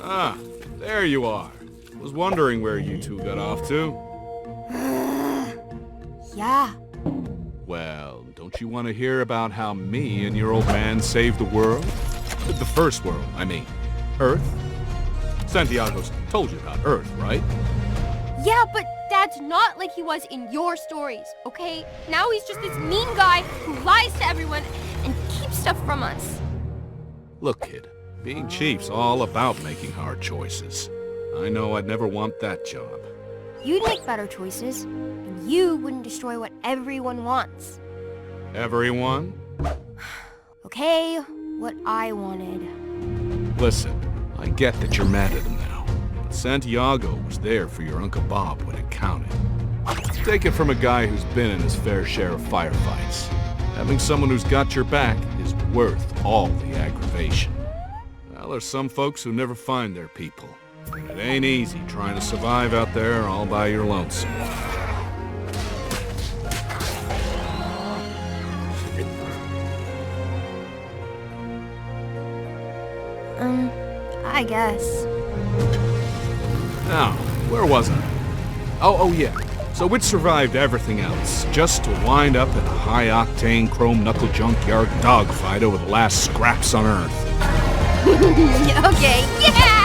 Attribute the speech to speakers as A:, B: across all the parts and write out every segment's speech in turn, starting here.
A: Ah, there you are. Was wondering where you two got off to.
B: Yeah.
A: Well, don't you want to hear about how me and your old man saved the world? The first world, I mean. Earth? Santiago's told you about Earth, right?
B: Yeah, but Dad's not like he was in your stories, okay? Now he's just this mean guy who lies to everyone and keeps stuff from us.
A: Look, kid, being chief's all about making hard choices. I know I'd never want that job.
B: You'd make better choices, and you wouldn't destroy what everyone wants.
A: Everyone?
B: Okay, what I wanted.
A: Listen, I get that you're mad at him now, but Santiago was there for your Uncle Bob when it counted. Take it from a guy who's been in his fair share of firefights. Having someone who's got your back is worth all the aggravation. Well, there's some folks who never find their people. It ain't easy trying to survive out there all by your lonesome.
B: I guess.
A: Now, where was I? Oh yeah. So it survived everything else, just to wind up in a high-octane chrome knuckle junkyard dogfight over the last scraps on Earth.
B: Okay, yeah!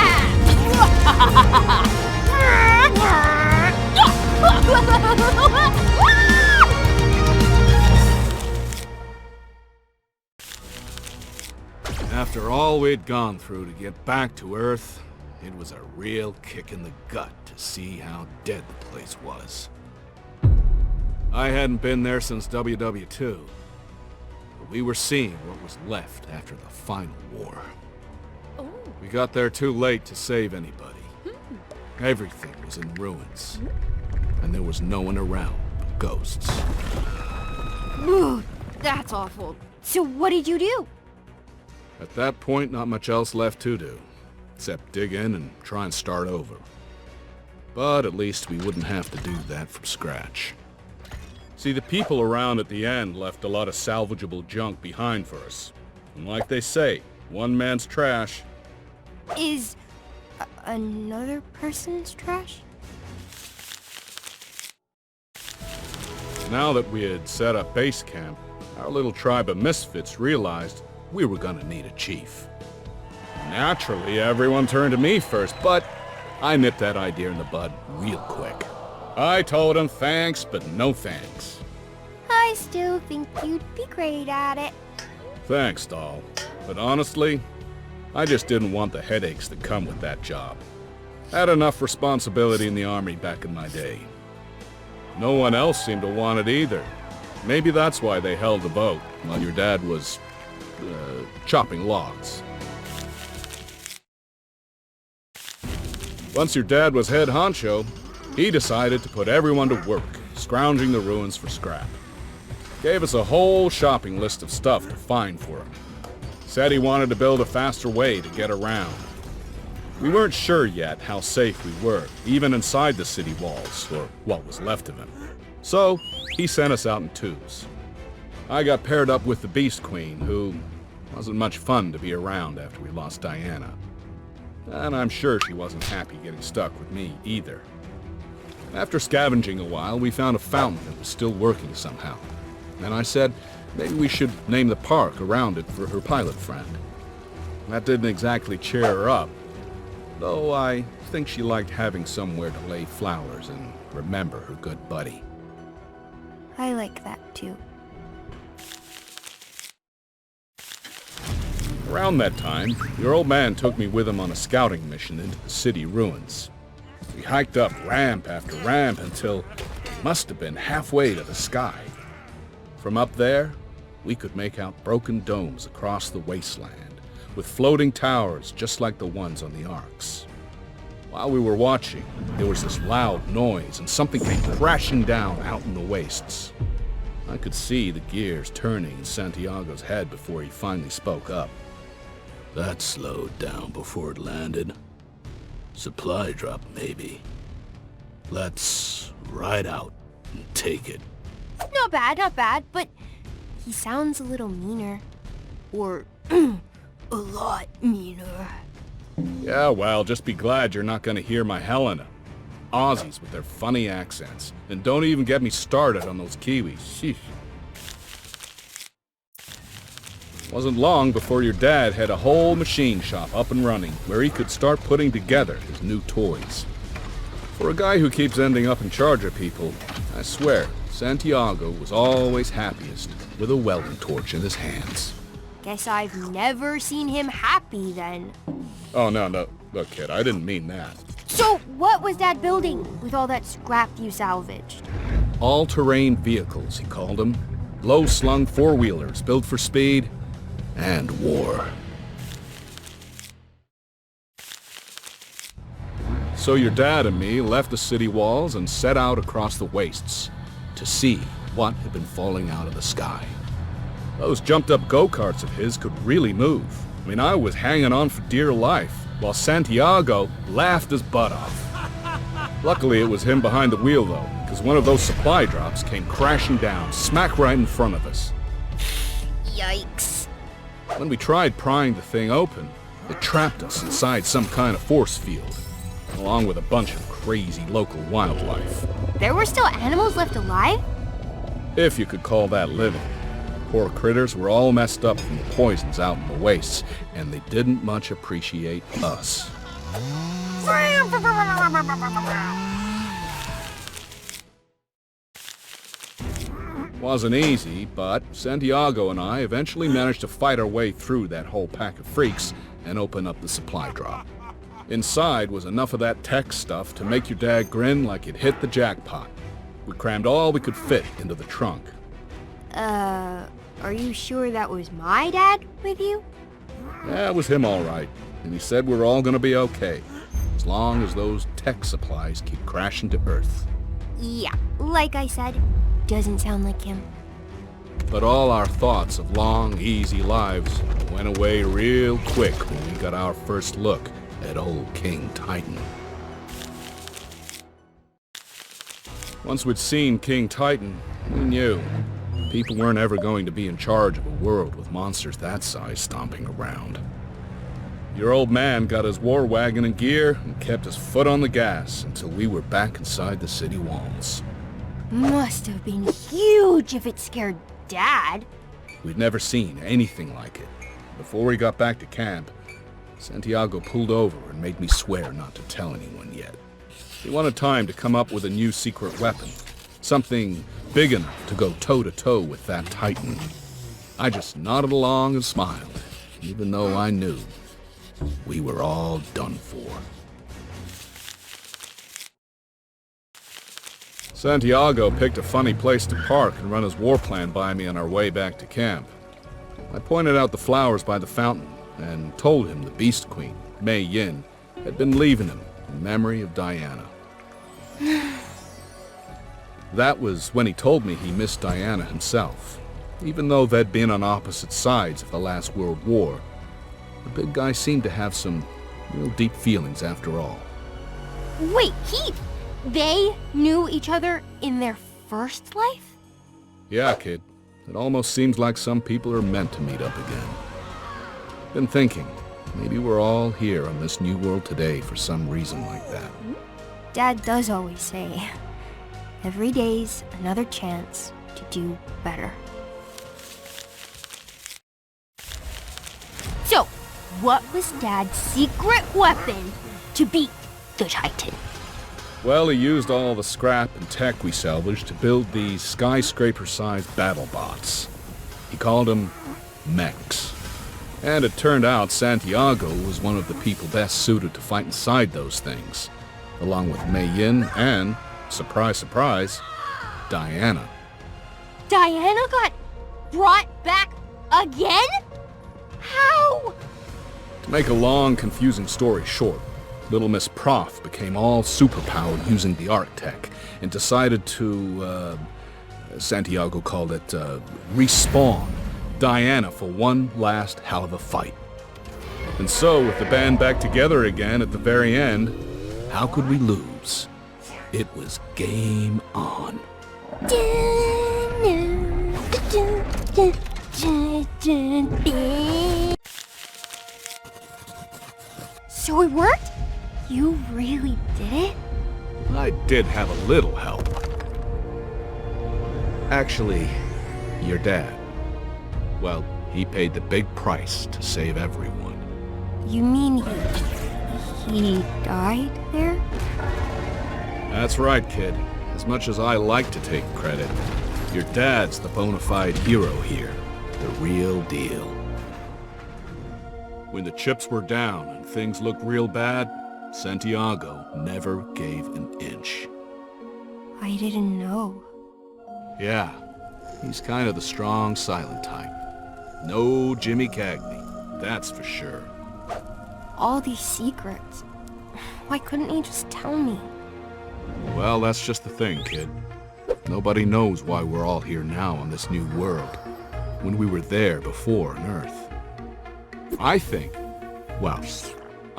A: After all we'd gone through to get back to Earth, it was a real kick in the gut to see how dead the place was. I hadn't been there since WW2, but we were seeing what was left after the final war.
B: Oh.
A: We got there too late to save anybody. Everything was in ruins, and there was no one around but ghosts.
B: Ooh, that's awful. So what did you do?
A: At that point, not much else left to do, except dig in and try and start over. But at least we wouldn't have to do that from scratch. See, the people around at the end left a lot of salvageable junk behind for us. And like they say, one man's trash.
B: Is another person's trash?
A: Now that we had set up base camp, our little tribe of misfits realized we were gonna need a chief. Naturally, everyone turned to me first, but I nipped that idea in the bud real quick. I told them thanks, but no thanks.
B: I still think you'd be great at it.
A: Thanks, doll. But honestly, I just didn't want the headaches that come with that job. Had enough responsibility in the army back in my day. No one else seemed to want it either. Maybe that's why they held the boat while your dad was, chopping logs. Once your dad was head honcho, he decided to put everyone to work, scrounging the ruins for scrap. Gave us a whole shopping list of stuff to find for him. Said he wanted to build a faster way to get around. We weren't sure yet how safe we were, even inside the city walls, or what was left of him. So, he sent us out in twos. I got paired up with the Beast Queen, who wasn't much fun to be around after we lost Diana. And I'm sure she wasn't happy getting stuck with me either. After scavenging a while, we found a fountain that was still working somehow. And I said, maybe we should name the park around it for her pilot friend. That didn't exactly cheer her up, though I think she liked having somewhere to lay flowers and remember her good buddy.
B: I like that too.
A: Around that time, your old man took me with him on a scouting mission into the city ruins. We hiked up ramp after ramp until it must have been halfway to the sky. From up there, we could make out broken domes across the wasteland, with floating towers just like the ones on the ARKs. While we were watching, there was this loud noise and something came crashing down out in the wastes. I could see the gears turning in Santiago's head before he finally spoke up. That slowed down before it landed. Supply drop, maybe. Let's ride out and take it.
B: Not bad, but he sounds a little meaner. Or a lot meaner.
A: Yeah, well, just be glad you're not gonna hear my Helena. Aussies with their funny accents. And don't even get me started on those Kiwis. Sheesh. Wasn't long before your dad had a whole machine shop up and running where he could start putting together his new toys. For a guy who keeps ending up in charge of people, I swear, Santiago was always happiest with a welding torch in his hands.
B: Guess I've never seen him happy then.
A: Oh, no. Look, kid, I didn't mean that.
B: So, what was Dad building with all that scrap you salvaged?
A: All-terrain vehicles, he called them. Low-slung four-wheelers built for speed and war. So your dad and me left the city walls and set out across the wastes to see what had been falling out of the sky. Those jumped-up go-karts of his could really move. I mean, I was hanging on for dear life, while Santiago laughed his butt off. Luckily, it was him behind the wheel, though, because one of those supply drops came crashing down, smack right in front of us.
B: Yikes.
A: When we tried prying the thing open, it trapped us inside some kind of force field, along with a bunch of crazy local wildlife.
B: There were still animals left alive?
A: If you could call that living. Poor critters were all messed up from the poisons out in the wastes, and they didn't much appreciate us. Wasn't easy, but Santiago and I eventually managed to fight our way through that whole pack of freaks and open up the supply drop. Inside was enough of that tech stuff to make your dad grin like he'd hit the jackpot. We crammed all we could fit into the trunk.
B: Are you sure that was my dad with you?
A: Yeah, it was him all right, and he said we're all gonna be okay, as long as those tech supplies keep crashing to Earth.
B: Yeah, like I said, doesn't sound like him.
A: But all our thoughts of long, easy lives went away real quick when we got our first look at old King Titan. Once we'd seen King Titan, we knew people weren't ever going to be in charge of a world with monsters that size stomping around. Your old man got his war wagon in gear and kept his foot on the gas until we were back inside the city walls.
B: Must have been huge if it scared Dad.
A: We'd never seen anything like it. Before we got back to camp, Santiago pulled over and made me swear not to tell anyone yet. He wanted time to come up with a new secret weapon. Something big enough to go toe-to-toe with that Titan. I just nodded along and smiled, even though I knew we were all done for. Santiago picked a funny place to park and run his war plan by me on our way back to camp. I pointed out the flowers by the fountain and told him the Beast Queen, Mei Yin, had been leaving him in memory of Diana. That was when he told me he missed Diana himself. Even though they'd been on opposite sides of the last World War, the big guy seemed to have some real deep feelings after all.
B: Wait, they knew each other in their first life?
A: Yeah, kid. It almost seems like some people are meant to meet up again. Been thinking, maybe we're all here on this new world today for some reason like that.
B: Dad does always say, every day's another chance to do better. So, what was Dad's secret weapon to beat the Titan?
A: Well, he used all the scrap and tech we salvaged to build these skyscraper-sized battle bots. He called them mechs. And it turned out Santiago was one of the people best suited to fight inside those things, along with Mei Yin and, surprise, surprise, Diana.
B: Diana got brought back again? How?
A: To make a long, confusing story short, Little Miss Prof became all superpowered using the ARK tech and decided to, Santiago called it, respawn Diana for one last hell of a fight. And so, with the band back together again at the very end, how could we lose? It was game on.
B: So it worked? You really did it?
A: I did have a little help. Actually, your dad. Well, he paid the big price to save everyone.
B: You mean he died there?
A: That's right, kid. As much as I like to take credit, your dad's the bona fide hero here. The real deal. When the chips were down and things looked real bad, Santiago never gave an inch.
B: I didn't know.
A: Yeah, he's kind of the strong, silent type. No Jimmy Cagney, that's for sure.
B: All these secrets. Why couldn't he just tell me?
A: Well, that's just the thing, kid. Nobody knows why we're all here now on this new world, when we were there before on Earth. I think, well,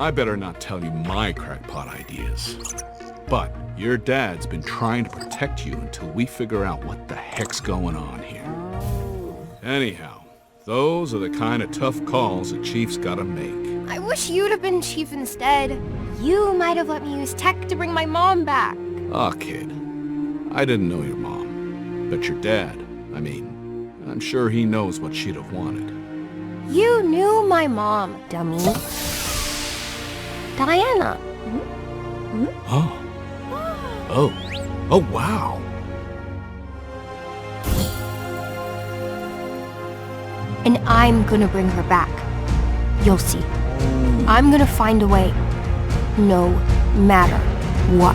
A: I better not tell you my crackpot ideas. But your dad's been trying to protect you until we figure out what the heck's going on here. Anyhow, those are the kind of tough calls a chief's gotta make.
B: I wish you'd have been chief instead. You might have let me use tech to bring my mom back.
A: Aw, kid. I didn't know your mom. But your dad, I mean, I'm sure he knows what she'd have wanted.
B: You knew my mom, dummy. Diana.
A: Oh. Oh, wow.
B: And I'm gonna bring her back. You'll see. I'm gonna find a way. No matter what.